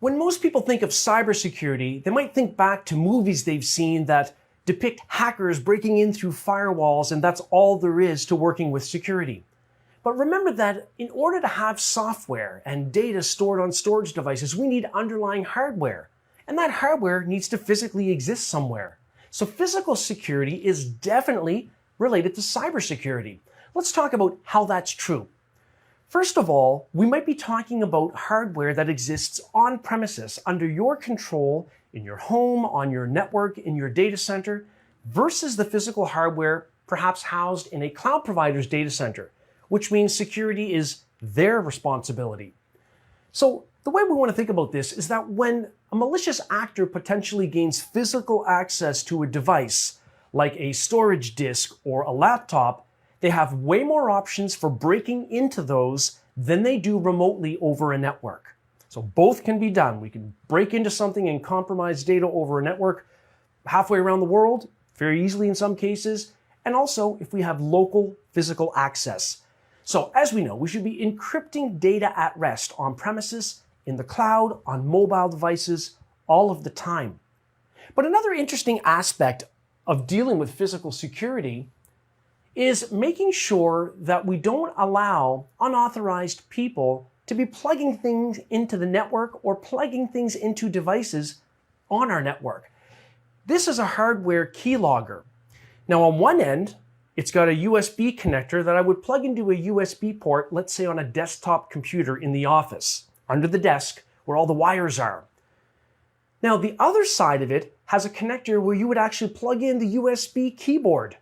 When most people think of cybersecurity, they might think back to movies they've seen that depict hackers breaking in through firewalls, and that's all there is to working with security. But remember that in order to have software and data stored on storage devices, we need underlying hardware. And that hardware needs to physically exist somewhere. So physical security is definitely related to cybersecurity. Let's talk about how that's true. First of all, we might be talking about hardware that exists on premises, under your control, in your home, on your network, in your data center, versus the physical hardware perhaps housed in a cloud provider's data center, which means security is their responsibility. So the way we want to think about this is that when a malicious actor potentially gains physical access to a device, like a storage disk or a laptop, they have way more options for breaking into those than they do remotely over a network. So both can be done. We can break into something and compromise data over a network halfway around the world, very easily in some cases, and also if we have local physical access. So as we know, we should be encrypting data at rest on premises, in the cloud, on mobile devices, all of the time. But another interesting aspect of dealing with physical security is making sure that we don't allow unauthorized people to be plugging things into the network or plugging things into devices on our network. This is a hardware keylogger. Now on one end, it's got a USB connector that I would plug into a USB port, let's say on a desktop computer in the office, under the desk where all the wires are. Now the other side of it has a connector where you would actually plug in the USB keyboard.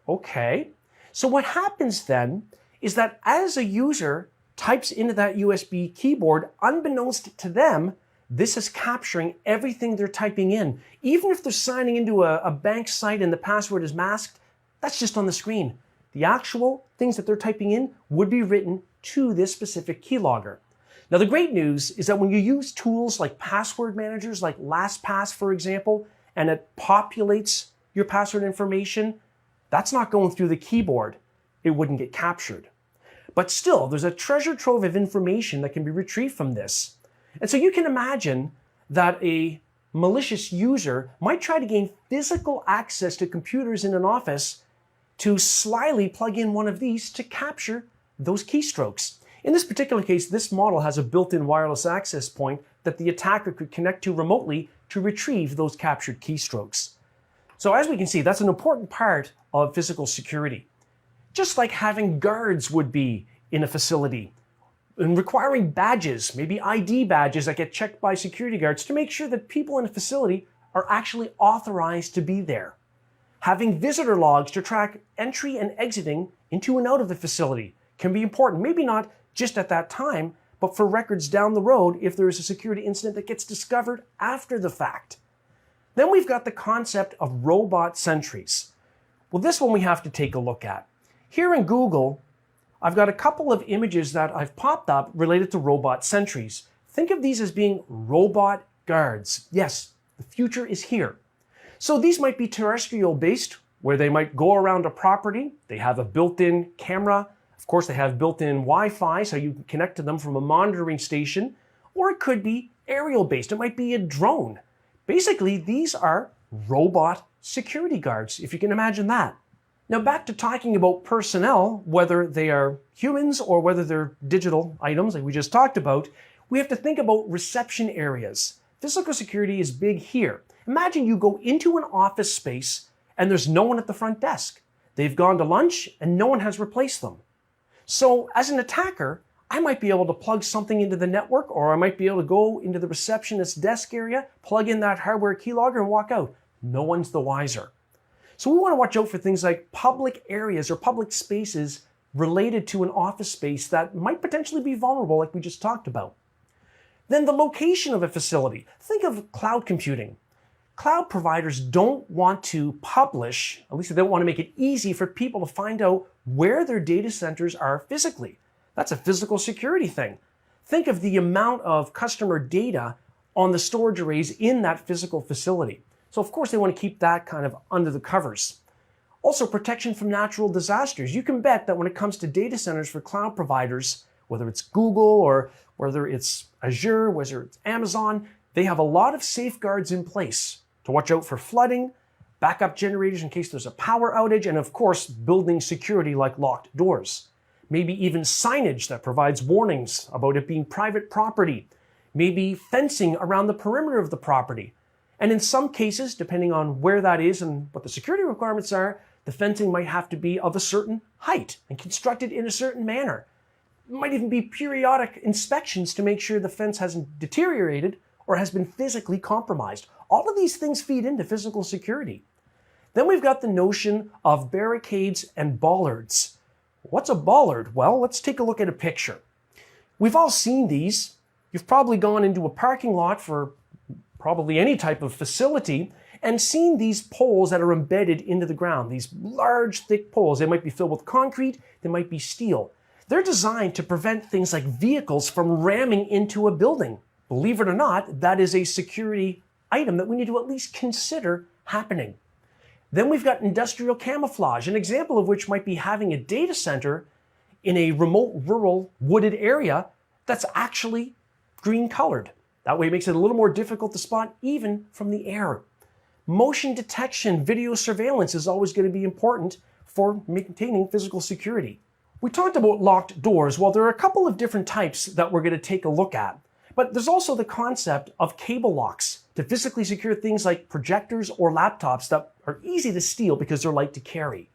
Okay, so what happens then is that as a user types into that USB keyboard, unbeknownst to them, this is capturing everything they're typing in. Even if they're signing into a bank site and the password is masked, that's just on the screen. The actual things that they're typing in would be written to this specific keylogger. Now the great news is that when you use tools like password managers, like LastPass for example, and it populates your password information, that's not going through the keyboard. It wouldn't get captured. But still, there's a treasure trove of information that can be retrieved from this. And so you can imagine that a malicious user might try to gain physical access to computers in an office to slyly plug in one of these to capture those keystrokes. In this particular case, this model has a built-in wireless access point that the attacker could connect to remotely to retrieve those captured keystrokes. So as we can see, that's an important part of physical security. Just like having guards would be in a facility, and requiring badges, maybe ID badges that get checked by security guards to make sure that people in a facility are actually authorized to be there. Having visitor logs to track entry and exiting into and out of the facility can be important, maybe not just at that time, but for records down the road if there is a security incident that gets discovered after the fact. Then we've got the concept of robot sentries. Well, this one we have to take a look at. Here in Google, I've got a couple of images that I've popped up related to robot sentries. Think of these as being robot guards. Yes, the future is here. So these might be terrestrial based, where they might go around a property. They have a built-in camera. Of course, they have built-in Wi-Fi, so you can connect to them from a monitoring station. Or it could be aerial based. It might be a drone. Basically, these are robot security guards, if you can imagine that. Now back to talking about personnel, whether they are humans or whether they're digital items like we just talked about, we have to think about reception areas. Physical security is big here. Imagine you go into an office space and there's no one at the front desk. They've gone to lunch and no one has replaced them. So as an attacker, I might be able to plug something into the network, or I might be able to go into the receptionist's desk area, plug in that hardware keylogger and walk out. No one's the wiser. So we want to watch out for things like public areas or public spaces related to an office space that might potentially be vulnerable, like we just talked about. Then the location of a facility. Think of cloud computing. Cloud providers don't want to publish, at least they don't want to make it easy for people to find out where their data centers are physically. That's a physical security thing. Think of the amount of customer data on the storage arrays in that physical facility. So of course they want to keep that kind of under the covers. Also, protection from natural disasters. You can bet that when it comes to data centers for cloud providers, whether it's Google or whether it's Azure, whether it's Amazon, they have a lot of safeguards in place to watch out for flooding, backup generators in case there's a power outage, and of course, building security like locked doors. Maybe even signage that provides warnings about it being private property. Maybe fencing around the perimeter of the property. And in some cases, depending on where that is and what the security requirements are, the fencing might have to be of a certain height and constructed in a certain manner. It might even be periodic inspections to make sure the fence hasn't deteriorated or has been physically compromised. All of these things feed into physical security. Then we've got the notion of barricades and bollards. What's a bollard? Well, let's take a look at a picture. We've all seen these. You've probably gone into a parking lot for probably any type of facility and seen these poles that are embedded into the ground, these large, thick poles. They might be filled with concrete, they might be steel. They're designed to prevent things like vehicles from ramming into a building. Believe it or not, that is a security item that we need to at least consider happening. Then we've got industrial camouflage, an example of which might be having a data center in a remote, rural, wooded area that's actually green colored. That way it makes it a little more difficult to spot even from the air. Motion detection, video surveillance is always going to be important for maintaining physical security. We talked about locked doors. Well, there are a couple of different types that we're going to take a look at. But there's also the concept of cable locks to physically secure things like projectors or laptops that are easy to steal because they're light to carry.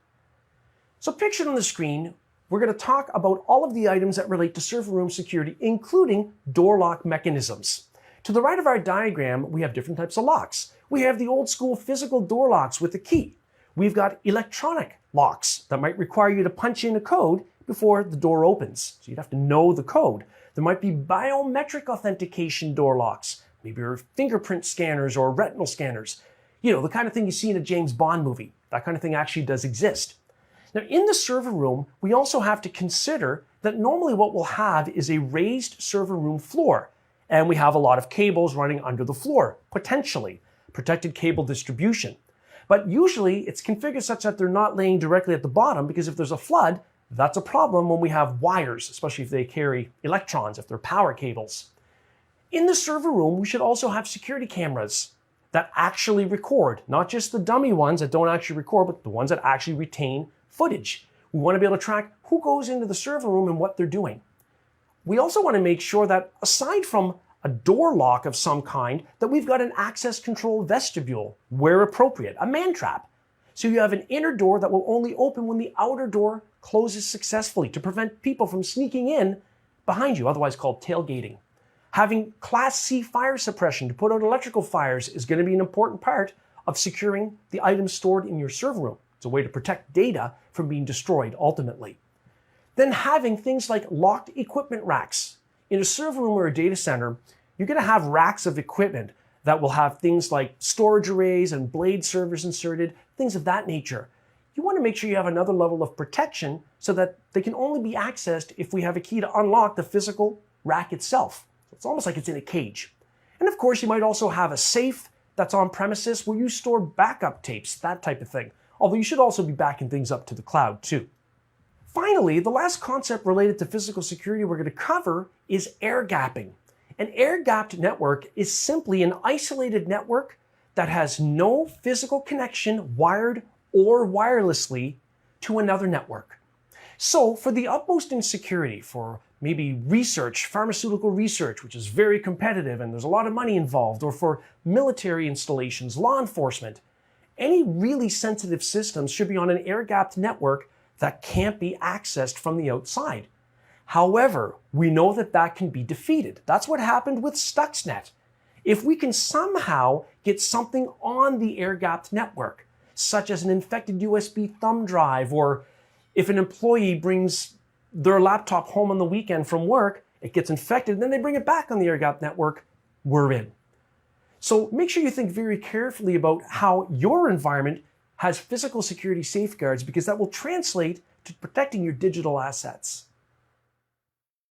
So pictured on the screen, we're going to talk about all of the items that relate to server room security, including door lock mechanisms. To the right of our diagram, we have different types of locks. We have the old school physical door locks with a key. We've got electronic locks that might require you to punch in a code before the door opens. So you'd have to know the code. There might be biometric authentication door locks, maybe your fingerprint scanners or retinal scanners. You know, the kind of thing you see in a James Bond movie. That kind of thing actually does exist. Now, in the server room, we also have to consider that normally what we'll have is a raised server room floor. And we have a lot of cables running under the floor, potentially. Protected cable distribution. But usually it's configured such that they're not laying directly at the bottom, because if there's a flood, that's a problem when we have wires, especially if they carry electrons, if they're power cables. In the server room, we should also have security cameras that actually record, not just the dummy ones that don't actually record, but the ones that actually retain footage. We want to be able to track who goes into the server room and what they're doing. We also want to make sure that aside from a door lock of some kind, that we've got an access control vestibule where appropriate, a man trap. So you have an inner door that will only open when the outer door closes successfully to prevent people from sneaking in behind you, otherwise called tailgating. Having Class C fire suppression to put out electrical fires is going to be an important part of securing the items stored in your server room. It's a way to protect data from being destroyed ultimately. Then having things like locked equipment racks. In a server room or a data center, you're going to have racks of equipment that will have things like storage arrays and blade servers inserted, things of that nature. You want to make sure you have another level of protection so that they can only be accessed if we have a key to unlock the physical rack itself. It's almost like it's in a cage. And of course, you might also have a safe that's on premises where you store backup tapes, that type of thing. Although you should also be backing things up to the cloud too. Finally, the last concept related to physical security we're going to cover is air gapping. An air-gapped network is simply an isolated network that has no physical connection, wired or wirelessly, to another network. So for the utmost in security, for maybe research, pharmaceutical research, which is very competitive and there's a lot of money involved, or for military installations, law enforcement, any really sensitive systems should be on an air-gapped network that can't be accessed from the outside. However, we know that that can be defeated. That's what happened with Stuxnet. If we can somehow get something on the air-gapped network, such as an infected USB thumb drive, or if an employee brings their laptop home on the weekend from work, it gets infected, and then they bring it back on the air-gapped network, we're in. So make sure you think very carefully about how your environment has physical security safeguards, because that will translate to protecting your digital assets.